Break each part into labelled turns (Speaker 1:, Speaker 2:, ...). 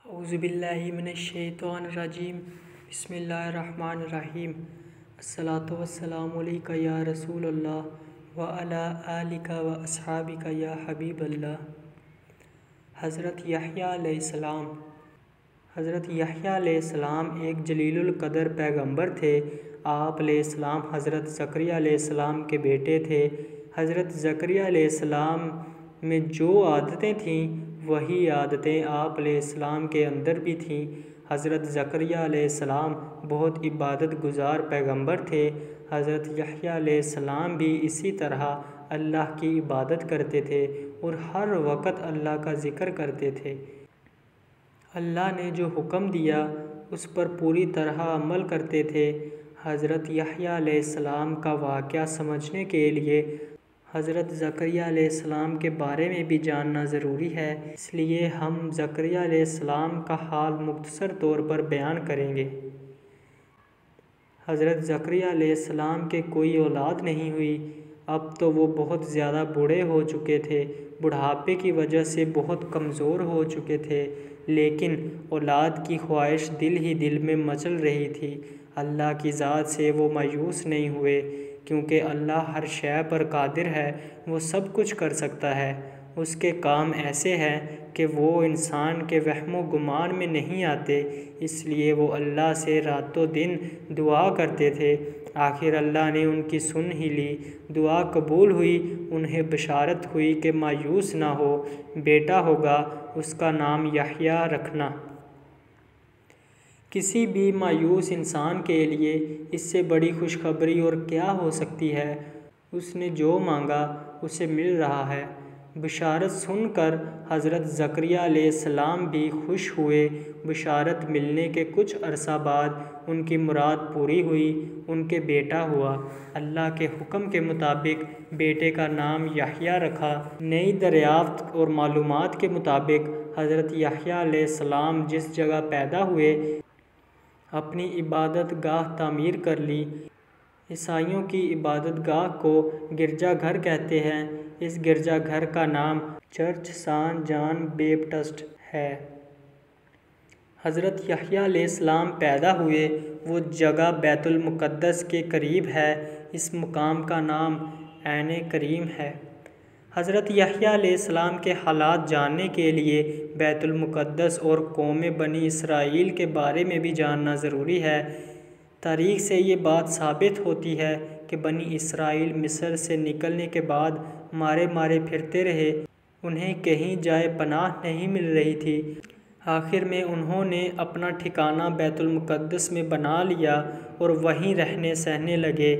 Speaker 1: اعوذ باللہ من الشیطان الرجیم بسم اللہ الرحمن الرحیم الصلاۃ والسلام علیک یا رسول اللہ وعلی آلک و اصحابک یا حبیب اللہ۔ حضرت یحییٰ علیہ السلام حضرت یحییٰ علیہ السلام ایک جلیل القدر پیغمبر تھے۔ آپ علیہ السلام حضرت زکریا علیہ السلام کے بیٹے تھے۔ حضرت زکریا علیہ السلام میں جو عادتیں تھیں وہی عادتیں آپ علیہ السلام کے اندر بھی تھیں۔ حضرت زکریا علیہ السلام بہت عبادت گزار پیغمبر تھے۔ حضرت یحییٰ علیہ السلام بھی اسی طرح اللہ کی عبادت کرتے تھے اور ہر وقت اللہ کا ذکر کرتے تھے۔ اللہ نے جو حکم دیا اس پر پوری طرح عمل کرتے تھے۔ حضرت یحییٰ علیہ السلام کا واقعہ سمجھنے کے لیے حضرت زکریا علیہ السلام کے بارے میں بھی جاننا ضروری ہے، اس لیے ہم زکریا علیہ السلام کا حال مختصر طور پر بیان کریں گے۔ حضرت زکریا علیہ السلام کے کوئی اولاد نہیں ہوئی۔ اب تو وہ بہت زیادہ بوڑھے ہو چکے تھے، بڑھاپے کی وجہ سے بہت کمزور ہو چکے تھے، لیکن اولاد کی خواہش دل ہی دل میں مچل رہی تھی۔ اللہ کی ذات سے وہ مایوس نہیں ہوئے، کیونکہ اللہ ہر شے پر قادر ہے، وہ سب کچھ کر سکتا ہے۔ اس کے کام ایسے ہیں کہ وہ انسان کے وہم و گمان میں نہیں آتے، اس لیے وہ اللہ سے رات و دن دعا کرتے تھے۔ آخر اللہ نے ان کی سن ہی لی، دعا قبول ہوئی، انہیں بشارت ہوئی کہ مایوس نہ ہو، بیٹا ہوگا، اس کا نام یحییٰ رکھنا۔ کسی بھی مایوس انسان کے لیے اس سے بڑی خوشخبری اور کیا ہو سکتی ہے؟ اس نے جو مانگا اسے مل رہا ہے۔ بشارت سن کر حضرت زکریا علیہ السلام بھی خوش ہوئے۔ بشارت ملنے کے کچھ عرصہ بعد ان کی مراد پوری ہوئی، ان کے بیٹا ہوا۔ اللہ کے حکم کے مطابق بیٹے کا نام یحییٰ رکھا۔ نئی دریافت اور معلومات کے مطابق حضرت یحییٰ علیہ السلام جس جگہ پیدا ہوئے اپنی عبادت گاہ تعمیر کر لی۔ عیسائیوں کی عبادت گاہ کو گرجا گھر کہتے ہیں۔ اس گرجا گھر کا نام چرچ سان جان بیپٹسٹ ہے۔ حضرت یحییٰ علیہ السلام پیدا ہوئے وہ جگہ بیت المقدس کے قریب ہے۔ اس مقام کا نام عین کریم ہے۔ حضرت یحییٰ علیہ السلام کے حالات جاننے کے لیے بیت المقدس اور قوم بنی اسرائیل کے بارے میں بھی جاننا ضروری ہے۔ تاریخ سے یہ بات ثابت ہوتی ہے کہ بنی اسرائیل مصر سے نکلنے کے بعد مارے مارے پھرتے رہے، انہیں کہیں جائے پناہ نہیں مل رہی تھی۔ آخر میں انہوں نے اپنا ٹھکانہ بیت المقدس میں بنا لیا اور وہیں رہنے سہنے لگے،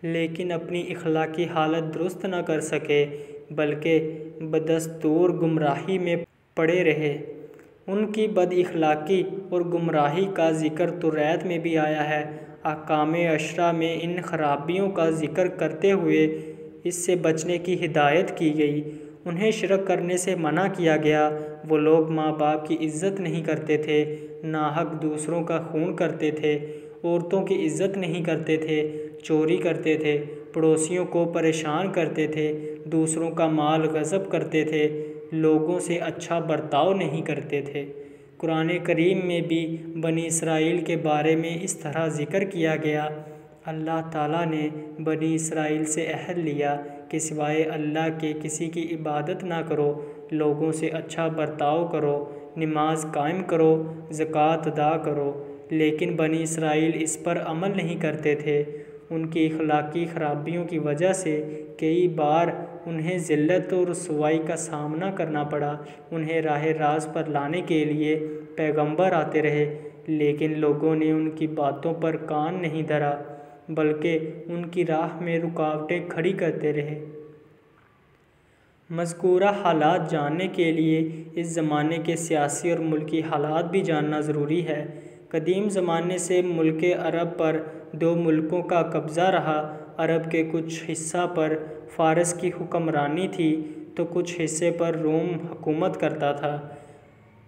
Speaker 1: لیکن اپنی اخلاقی حالت درست نہ کر سکے، بلکہ بدستور گمراہی میں پڑے رہے۔ ان کی بد اخلاقی اور گمراہی کا ذکر توریت میں بھی آیا ہے۔ احکام عشرہ میں ان خرابیوں کا ذکر کرتے ہوئے اس سے بچنے کی ہدایت کی گئی۔ انہیں شرک کرنے سے منع کیا گیا۔ وہ لوگ ماں باپ کی عزت نہیں کرتے تھے، ناحق دوسروں کا خون کرتے تھے، عورتوں کی عزت نہیں کرتے تھے، چوری کرتے تھے، پڑوسیوں کو پریشان کرتے تھے، دوسروں کا مال غصب کرتے تھے، لوگوں سے اچھا برتاؤ نہیں کرتے تھے۔ قرآن کریم میں بھی بنی اسرائیل کے بارے میں اس طرح ذکر کیا گیا۔ اللہ تعالیٰ نے بنی اسرائیل سے عہد لیا کہ سوائے اللہ کے کسی کی عبادت نہ کرو، لوگوں سے اچھا برتاؤ کرو، نماز قائم کرو، زکوٰۃ ادا کرو، لیکن بنی اسرائیل اس پر عمل نہیں کرتے تھے۔ ان کی اخلاقی خرابیوں کی وجہ سے کئی بار انہیں ذلت اور رسوائی کا سامنا کرنا پڑا۔ انہیں راہ راست پر لانے کے لیے پیغمبر آتے رہے، لیکن لوگوں نے ان کی باتوں پر کان نہیں دھرا، بلکہ ان کی راہ میں رکاوٹیں کھڑی کرتے رہے۔ مذکورہ حالات جاننے کے لیے اس زمانے کے سیاسی اور ملکی حالات بھی جاننا ضروری ہے۔ قدیم زمانے سے ملک عرب پر دو ملکوں کا قبضہ رہا۔ عرب کے کچھ حصہ پر فارس کی حکمرانی تھی تو کچھ حصے پر روم حکومت کرتا تھا۔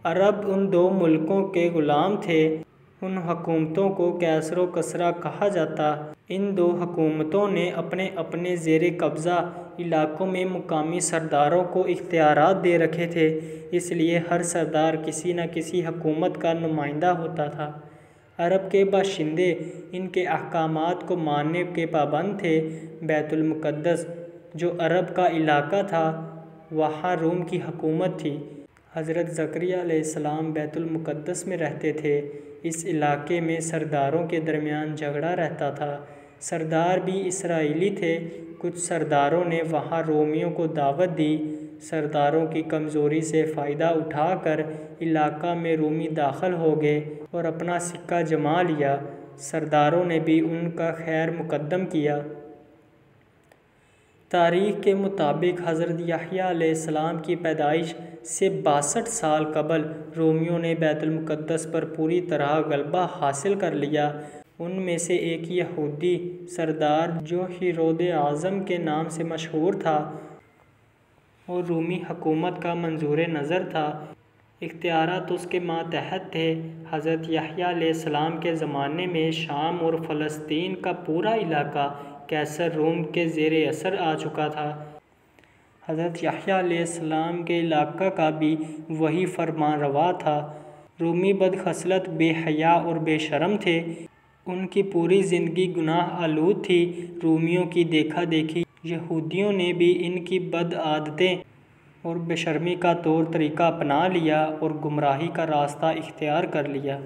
Speaker 1: عرب ان دو ملکوں کے غلام تھے۔ ان حکومتوں کو کیسر و کسرا کہا جاتا۔ ان دو حکومتوں نے اپنے اپنے زیر قبضہ علاقوں میں مقامی سرداروں کو اختیارات دے رکھے تھے، اس لیے ہر سردار کسی نہ کسی حکومت کا نمائندہ ہوتا تھا۔ عرب کے باشندے ان کے احکامات کو ماننے کے پابند تھے۔ بیت المقدس جو عرب کا علاقہ تھا، وہاں روم کی حکومت تھی۔ حضرت زکریا علیہ السلام بیت المقدس میں رہتے تھے۔ اس علاقے میں سرداروں کے درمیان جھگڑا رہتا تھا۔ سردار بھی اسرائیلی تھے۔ کچھ سرداروں نے وہاں رومیوں کو دعوت دی۔ سرداروں کی کمزوری سے فائدہ اٹھا کر علاقہ میں رومی داخل ہو گئے اور اپنا سکہ جما لیا۔ سرداروں نے بھی ان کا خیر مقدم کیا۔ تاریخ کے مطابق حضرت یحییٰ علیہ السلام کی پیدائش سے 62 سال قبل رومیوں نے بیت المقدس پر پوری طرح غلبہ حاصل کر لیا۔ ان میں سے ایک یہودی سردار جو ہیرود اعظم کے نام سے مشہور تھا اور رومی حکومت کا منظور نظر تھا، اختیارات اس کے ماتحت تھے۔ حضرت یحییٰ علیہ السلام کے زمانے میں شام اور فلسطین کا پورا علاقہ قیصر روم کے زیر اثر آ چکا تھا۔ حضرت یحییٰ علیہ السلام کے علاقہ کا بھی وہی فرمان روا تھا۔ رومی بدخصلت، بے حیا اور بے شرم تھے۔ ان کی پوری زندگی گناہ آلود تھی۔ رومیوں کی دیکھا دیکھی یہودیوں نے بھی ان کی بد عادتیں اور بے شرمی کا طور طریقہ اپنا لیا اور گمراہی کا راستہ اختیار کر لیا۔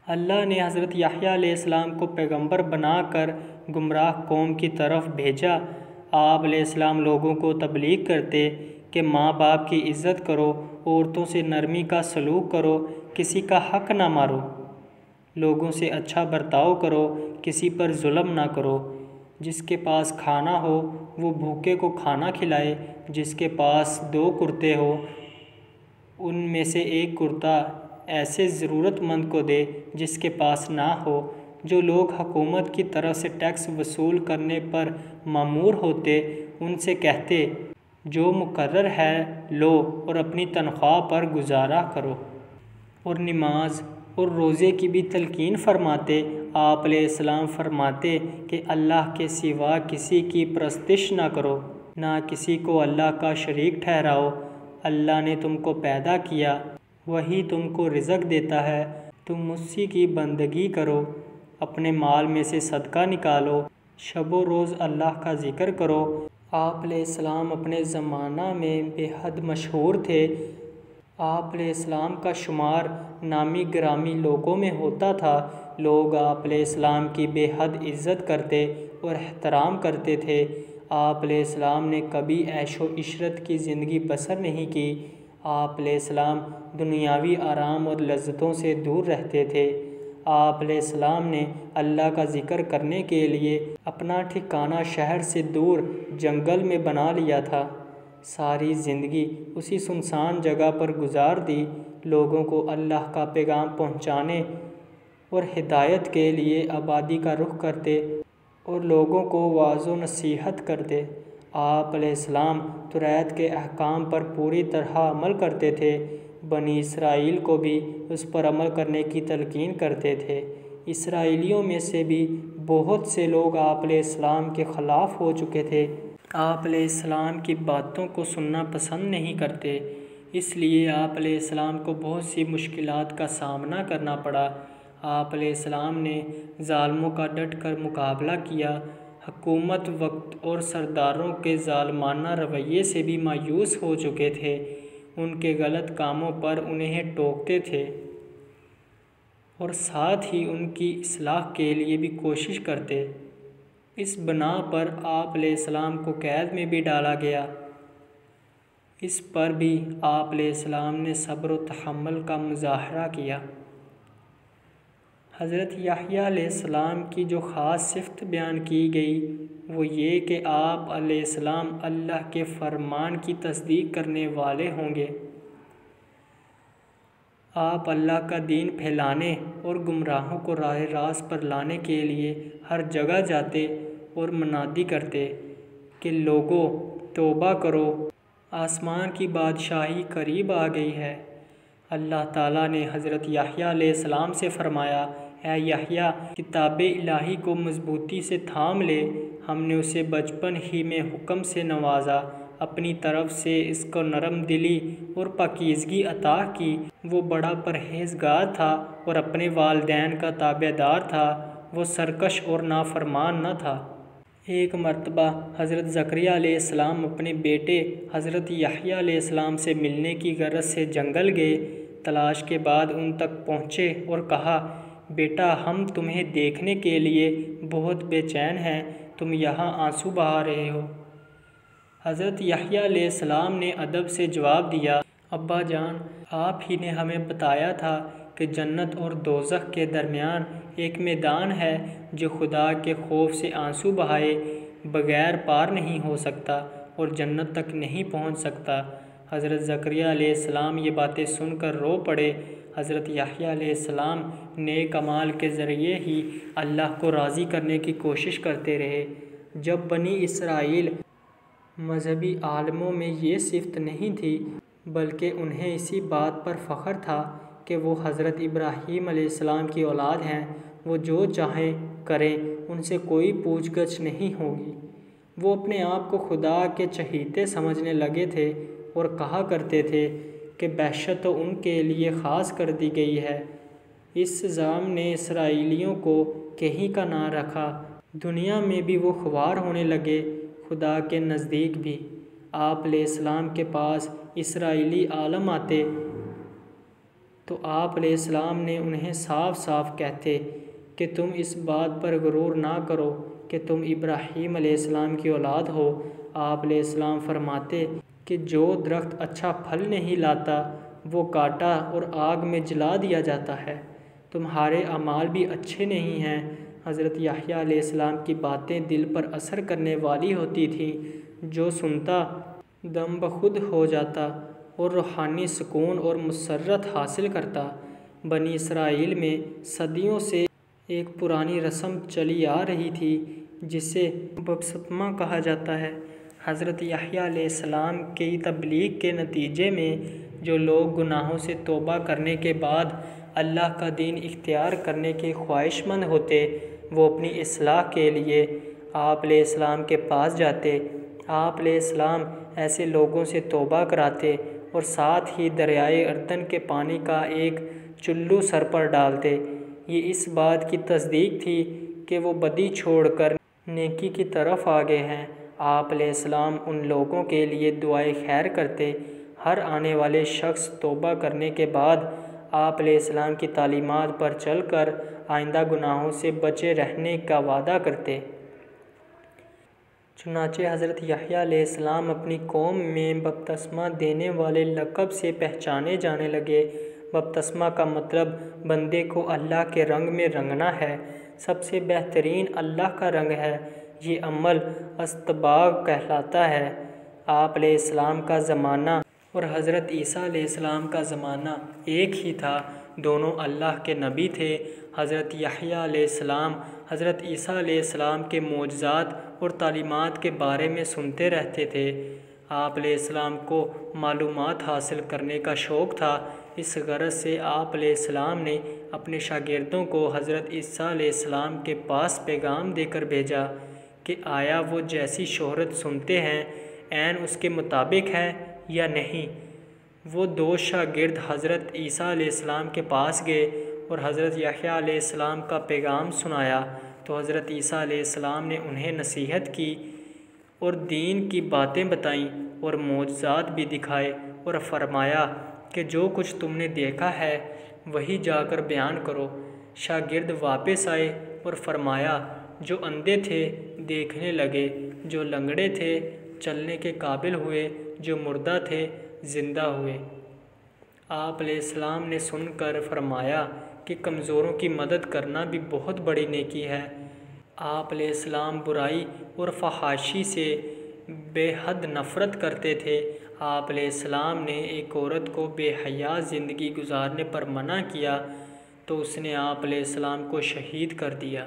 Speaker 1: اللہ نے حضرت یحییٰ علیہ السلام کو پیغمبر بنا کر گمراہ قوم کی طرف بھیجا۔ آپ علیہ السلام لوگوں کو تبلیغ کرتے کہ ماں باپ کی عزت کرو، عورتوں سے نرمی کا سلوک کرو، کسی کا حق نہ مارو، لوگوں سے اچھا برتاؤ کرو، کسی پر ظلم نہ کرو، جس کے پاس کھانا ہو وہ بھوکے کو کھانا کھلائے، جس کے پاس 2 کرتے ہو ان میں سے ایک کرتا ایسے ضرورت مند کو دے جس کے پاس نہ ہو۔ جو لوگ حکومت کی طرف سے ٹیکس وصول کرنے پر مامور ہوتے، ان سے کہتے جو مقرر ہے لو اور اپنی تنخواہ پر گزارا کرو، اور نماز اور روزے کی بھی تلقین فرماتے۔ آپ علیہ السلام فرماتے کہ اللہ کے سوا کسی کی پرستش نہ کرو، نہ کسی کو اللہ کا شریک ٹھہراؤ۔ اللہ نے تم کو پیدا کیا، وہی تم کو رزق دیتا ہے، تم اسی کی بندگی کرو، اپنے مال میں سے صدقہ نکالو، شب و روز اللہ کا ذکر کرو۔ آپ علیہ السلام اپنے زمانہ میں بے حد مشہور تھے۔ آپ علیہ السلام کا شمار نامی گرامی لوگوں میں ہوتا تھا۔ لوگ آپ علیہ السلام کی بے حد عزت کرتے اور احترام کرتے تھے۔ آپ علیہ السلام نے کبھی عیش و عشرت کی زندگی بسر نہیں کی۔ آپ علیہ السلام دنیاوی آرام اور لذتوں سے دور رہتے تھے۔ آپ علیہ السلام نے اللہ کا ذکر کرنے کے لیے اپنا ٹھکانہ شہر سے دور جنگل میں بنا لیا تھا۔ ساری زندگی اسی سنسان جگہ پر گزار دی۔ لوگوں کو اللہ کا پیغام پہنچانے اور ہدایت کے لیے آبادی کا رخ کرتے اور لوگوں کو وعظ و نصیحت کرتے۔ آپ علیہ السلام توریت کے احکام پر پوری طرح عمل کرتے تھے۔ بنی اسرائیل کو بھی اس پر عمل کرنے کی تلقین کرتے تھے۔ اسرائیلیوں میں سے بھی بہت سے لوگ آپ علیہ السلام کے خلاف ہو چکے تھے۔ آپ علیہ السلام کی باتوں کو سننا پسند نہیں کرتے، اس لیے آپ علیہ السلام کو بہت سی مشکلات کا سامنا کرنا پڑا۔ آپ علیہ السلام نے ظالموں کا ڈٹ کر مقابلہ کیا۔ حکومت وقت اور سرداروں کے ظالمانہ رویے سے بھی مایوس ہو چکے تھے۔ ان کے غلط کاموں پر انہیں ٹوکتے تھے اور ساتھ ہی ان کی اصلاح کے لیے بھی کوشش کرتے۔ اس بنا پر آپ علیہ السلام کو قید میں بھی ڈالا گیا۔ اس پر بھی آپ علیہ السلام نے صبر و تحمل کا مظاہرہ کیا۔ حضرت یحییٰ علیہ السلام کی جو خاص صفت بیان کی گئی وہ یہ کہ آپ علیہ السلام اللہ کے فرمان کی تصدیق کرنے والے ہوں گے۔ آپ اللہ کا دین پھیلانے اور گمراہوں کو راہ راست پر لانے کے لیے ہر جگہ جاتے اور منادی کرتے کہ لوگو توبہ کرو، آسمان کی بادشاہی قریب آ گئی ہے، اللہ تعالیٰ نے حضرت یحییٰ علیہ السلام سے فرمایا، اے یحییٰ، کتاب الہی کو مضبوطی سے تھام لے، ہم نے اسے بچپن ہی میں حکم سے نوازا، اپنی طرف سے اس کو نرم دلی اور پاکیزگی عطا کی۔ وہ بڑا پرہیزگار تھا اور اپنے والدین کا تابع دار تھا، وہ سرکش اور نافرمان نہ تھا۔ ایک مرتبہ حضرت زکریہ علیہ السلام اپنے بیٹے حضرت یحییٰ علیہ السلام سے ملنے کی غرض سے جنگل گئے۔ تلاش کے بعد ان تک پہنچے اور کہا، بیٹا، ہم تمہیں دیکھنے کے لیے بہت بے چین ہیں، تم یہاں آنسو بہا رہے ہو۔ حضرت یحییٰ علیہ السلام نے ادب سے جواب دیا، ابا جان، آپ ہی نے ہمیں بتایا تھا کہ جنت اور دوزخ کے درمیان ایک میدان ہے جو خدا کے خوف سے آنسو بہائے بغیر پار نہیں ہو سکتا اور جنت تک نہیں پہنچ سکتا۔ حضرت زکریہ علیہ السلام یہ باتیں سن کر رو پڑے۔ حضرت یحییٰ علیہ السلام نیک اعمال کے ذریعے ہی اللہ کو راضی کرنے کی کوشش کرتے رہے۔ جب بنی اسرائیل مذہبی عالموں میں یہ صفت نہیں تھی، بلکہ انہیں اسی بات پر فخر تھا کہ وہ حضرت ابراہیم علیہ السلام کی اولاد ہیں، وہ جو چاہیں کریں، ان سے کوئی پوچھ گچھ نہیں ہوگی۔ وہ اپنے آپ کو خدا کے چہیتے سمجھنے لگے تھے اور کہا کرتے تھے کہ بہشت تو ان کے لیے خاص کر دی گئی ہے۔ اس زعم نے اسرائیلیوں کو کہیں کا نہ رکھا۔ دنیا میں بھی وہ خوار ہونے لگے، خدا کے نزدیک بھی۔ آپ علیہ السلام کے پاس اسرائیلی عالم آتے تو آپ علیہ السلام نے انہیں صاف صاف کہتے کہ تم اس بات پر غرور نہ کرو کہ تم ابراہیم علیہ السلام کی اولاد ہو۔ آپ علیہ السلام فرماتے کہ جو درخت اچھا پھل نہیں لاتا وہ کاٹا اور آگ میں جلا دیا جاتا ہے۔ تمہارے اعمال بھی اچھے نہیں ہیں۔ حضرت یحییٰ علیہ السلام کی باتیں دل پر اثر کرنے والی ہوتی تھیں، جو سنتا دم بخود ہو جاتا اور روحانی سکون اور مسرت حاصل کرتا۔ بنی اسرائیل میں صدیوں سے ایک پرانی رسم چلی آ رہی تھی جسے بپتسمہ کہا جاتا ہے۔ حضرت یحییٰ علیہ السلام کی تبلیغ کے نتیجے میں جو لوگ گناہوں سے توبہ کرنے کے بعد اللہ کا دین اختیار کرنے کے خواہش مند ہوتے، وہ اپنی اصلاح کے لیے آپ علیہ السلام کے پاس جاتے۔ آپ علیہ السلام ایسے لوگوں سے توبہ کراتے اور ساتھ ہی دریائے اردن کے پانی کا ایک چلو سر پر ڈالتے۔ یہ اس بات کی تصدیق تھی کہ وہ بدی چھوڑ کر نیکی کی طرف آگے ہیں۔ آپ علیہ السلام ان لوگوں کے لیے دعائے خیر کرتے۔ ہر آنے والے شخص توبہ کرنے کے بعد آپ علیہ السلام کی تعلیمات پر چل کر آئندہ گناہوں سے بچے رہنے کا وعدہ کرتے۔ چنانچہ حضرت یحییٰ علیہ السلام اپنی قوم میں بپتسمہ دینے والے لقب سے پہچانے جانے لگے۔ بپتسمہ کا مطلب بندے کو اللہ کے رنگ میں رنگنا ہے۔ سب سے بہترین اللہ کا رنگ ہے۔ یہ عمل استباغ کہلاتا ہے۔ آپ علیہ السلام کا زمانہ اور حضرت عیسیٰ علیہ السلام کا زمانہ ایک ہی تھا، دونوں اللہ کے نبی تھے۔ حضرت یحییٰ علیہ السلام حضرت عیسیٰ علیہ السلام کے معجزات اور تعلیمات کے بارے میں سنتے رہتے تھے۔ آپ علیہ السلام کو معلومات حاصل کرنے کا شوق تھا۔ اس غرض سے آپ علیہ السلام نے اپنے شاگردوں کو حضرت عیسیٰ علیہ السلام کے پاس پیغام دے کر بھیجا کہ آیا وہ جیسی شہرت سنتے ہیں عین اس کے مطابق ہے یا نہیں۔ وہ دو شاگرد حضرت عیسیٰ علیہ السلام کے پاس گئے اور حضرت یحییٰ علیہ السلام کا پیغام سنایا تو حضرت عیسیٰ علیہ السلام نے انہیں نصیحت کی اور دین کی باتیں بتائیں اور معجزات بھی دکھائے اور فرمایا کہ جو کچھ تم نے دیکھا ہے وہی جا کر بیان کرو۔ شاگرد واپس آئے اور فرمایا، جو اندھے تھے دیکھنے لگے، جو لنگڑے تھے چلنے کے قابل ہوئے، جو مردہ تھے زندہ ہوئے۔ آپ علیہ السلام نے سن کر فرمایا کہ کمزوروں کی مدد کرنا بھی بہت بڑی نیکی ہے۔ آپ علیہ السلام برائی اور فحاشی سے بے حد نفرت کرتے تھے۔ آپ علیہ السلام نے ایک عورت کو بے حیا زندگی گزارنے پر منع کیا تو اس نے آپ علیہ السلام کو شہید کر دیا۔